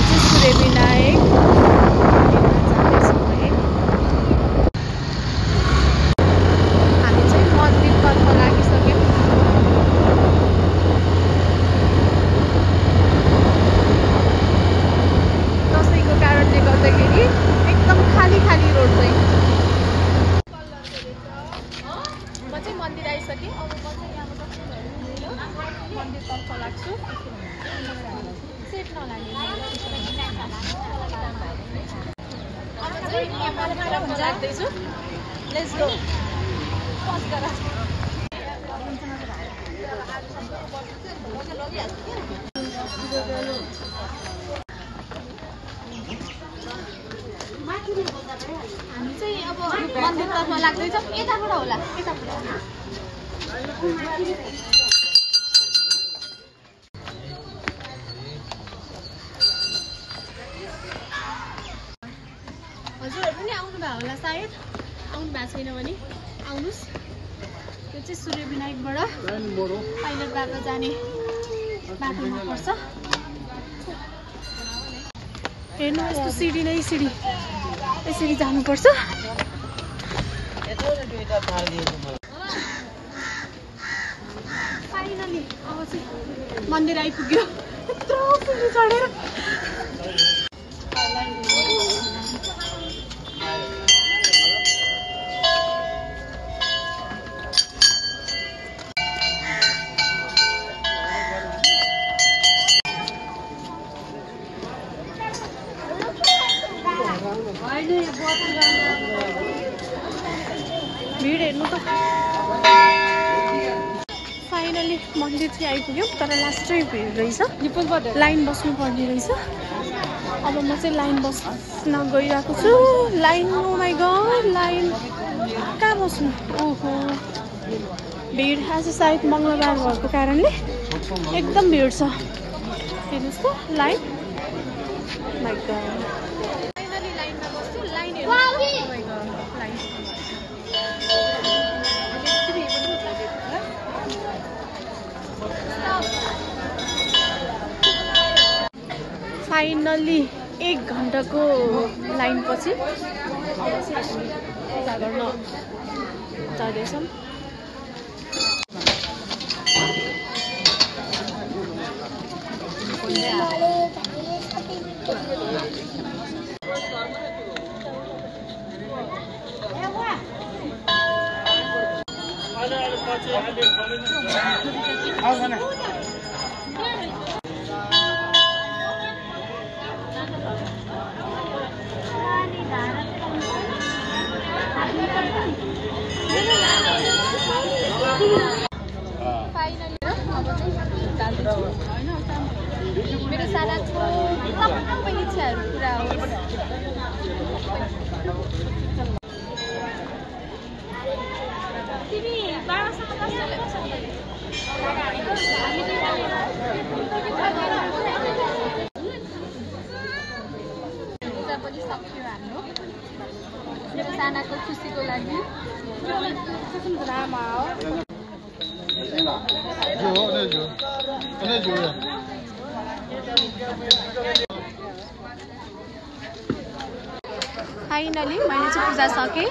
सूर्यविनायक हामी चाहिँ मन्दिरतर्फ लागिसक्यौँ। दसैँको कारणले गर्दाखेरि एकदम खाली खाली रोड चाहिँ। म चाहिँ मन्दिर आइसकेँ। अब म चाहिँ यहाँबाट मन्दिरतर्फ लाग्छु। सेट नलाग्ने लाग्दैछु। Let's go. हामी चाहिँ अब मन्दिरतर्फ लाग्दैछौँ। यताबाट होला, यताबाट। हजुरहरू पनि आउनु भयो होला सायद। आउनु भएको छैन भने आउनुहोस्। यो चाहिँ सूर्यविनायकबाट पाइलट बाबा जाने बाटोमा पर्छ। हेर्नु यस्तो सिडी नै सिडी, यसरी जानुपर्छ। फाइनली अब चाहिँ मन्दिर आइपुग्यो। यत्रो सिडी चढेर भिड हेर्नु त। फाइनली मन्दिर चाहिँ आइपुग्यो, तर लास्टै भिड रहेछ। लाइन बस्नु पर्ने रहेछ। अब म चाहिँ लाइन बस्न गइरहेको छु। Line, oh my god, line कहाँ बस्नु? ओहो, भिड। आज सायद मङ्गलबार भएको कारणले एकदम भिड छ। हेर्नुहोस् त लाइन। माई गड, फाइनली लाइनमा बस्छु। लाइन फाइनली 1 घन्टाको लाइन पछि अब चाहिँ हामी पूजा गर्न जाँदैछौँ। मेरो सानाको सबै इच्छाहरू पुरा होस्। तिमी बाबासँग पूजा पनि सक्यो हाम्रो। मेरो सानाको खुसीको लागि। फाइनली मैले चाहिँ पूजा सकेँ।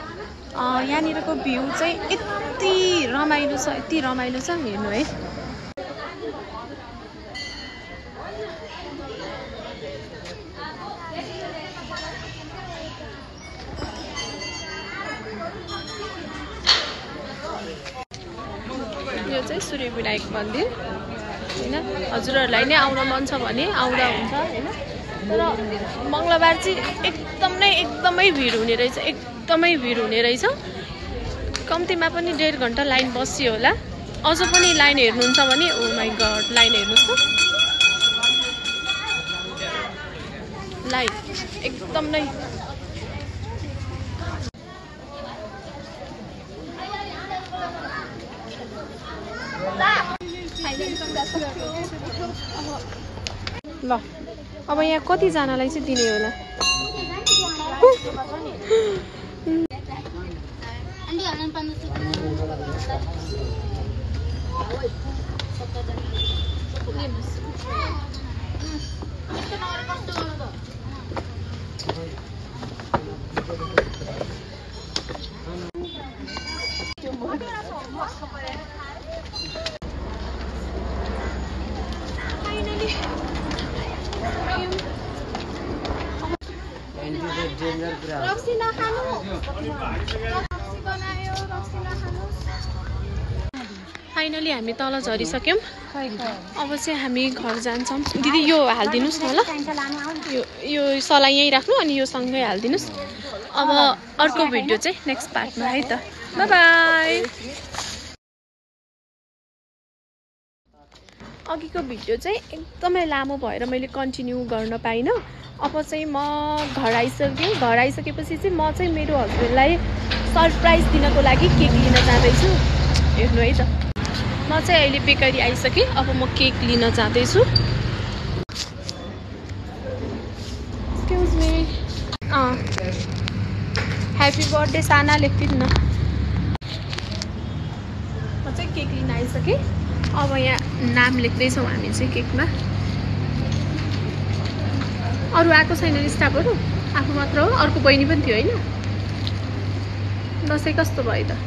यहाँनिरको भ्यू चाहिँ यति रमाइलो छ, यति रमाइलो छ। हेर्नु है, यो चाहिँ सूर्यविनायक मन्दिर हैन। हजुरहरूलाई नै आउन मन छ भने आउँदा हुन्छ हैन। तर मङ्गलबार चाहिँ एकदमै भिड हुने रहेछ। एकदमै भिड हुने रहेछ। कम्तीमा पनि 1.5 घन्टा लाइन बसियो होला। अझ पनि लाइन हेर्नुहुन्छ भने ओ माई गड, लाइन हेर्नुहोस् त। लाइन एकदम नै ल। अब यहाँ कतिजनालाई चाहिँ दिने होला? रक्सी नखानु रक्सी बनायो रक्सी नखानु फाइनली हामी तल झरिसक्यौँ अब चाहिँ हामी घर जान्छौँ दिदी यो हालिदिनुस् न ल यो सलाई यहीँ राख्नु अनि यो सँगै हालिदिनुस् अब अर्को भिडियो चाहिँ नेक्स्ट पार्टमा है त बाइ बाइ अघिको भिडियो चाहिँ एकदमै लामो भएर मैले कन्टिन्यू गर्न पाइनँ अब चाहिँ म घर आइसकेपछि चाहिँ म चाहिँ मेरो हस्बेन्डलाई सरप्राइज दिनको लागि केक लिन जाँदैछु हेर्नु है त म चाहिँ अहिले बेकरी आइसकेँ अब म केक लिन जाँदैछु एक्सक्युज मी ह्याप्पी बर्थडे साना लेखिदिनु न म चाहिँ केक लिन आइसकेँ अब यहाँ नाम लेख्दैछौँ हामी चाहिँ केकमा अरू आएको छैन स्टाफहरू आफू मात्र हो अर्को बहिनी पनि थियो होइन दसैँ कस्तो भयो त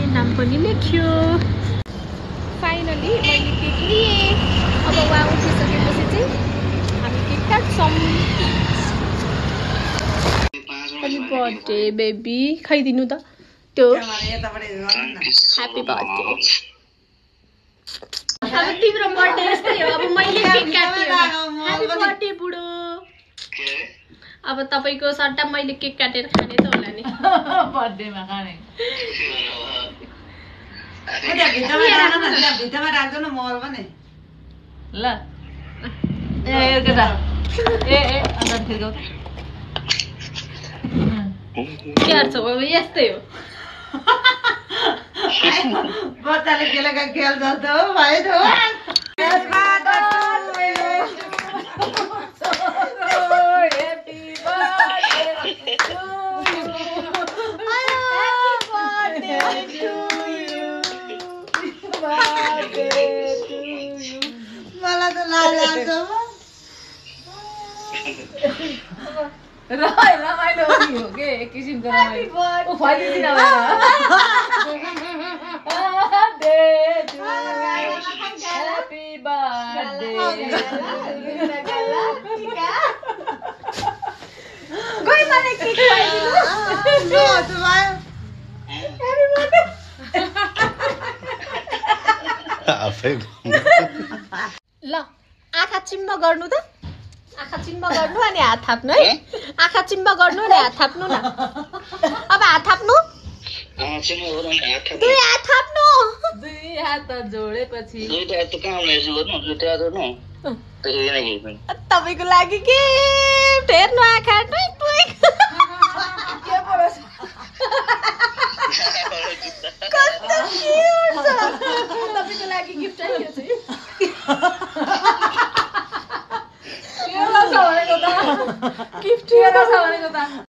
नाम पनि लेख्यो फाइनली मैले केक लिएँ अब उहाँ उठिसकेपछि चाहिँ हामी केक काट्छौँ ह्याप्पी बर्थडे बेबी खाइदिनु त त्यो ह्याप्पी बर्थडे अब तिम्रो बर्थडे यस्तै हो अब मैले केक काटेँ ह्याप्पी बर्थडे बुढो अब तपाईँको सट्टा मैले केक काटेर खाने त होला नि बर्थडेमा खाने भित्तामा राख्दैन मल पनि ल ए केटा ए अन्त फेरि के गर्छ अब यस्तै हो बच्चाले खेलेको खेल जस्तो हो भाइ त मलाई त लाग्छ रमाइलो हो के एक किसिमको रमाइलो फैलिदिन ह्याप्पी बर्थडे गई मलाई केक खुवाइदिनु लो तपाईँ ह्याप्पी बर्थडे आफै ल आँखा चिम्ब गर्नु त आँखा चिम्ब गर्नु अनि हात थाप्नु है आँखा चिम्ब गर्नु अनि हात थाप्नु न अब हात थाप्नु दुई हात थाप्नु दुई हात जोडेपछि तपाईँको लागि गिफ्ट हेर्नु आँखा कस्तो क्युट छ तपाईँको लागि गिफ्ट है यो चाहिँ गिफ्ट भनेको त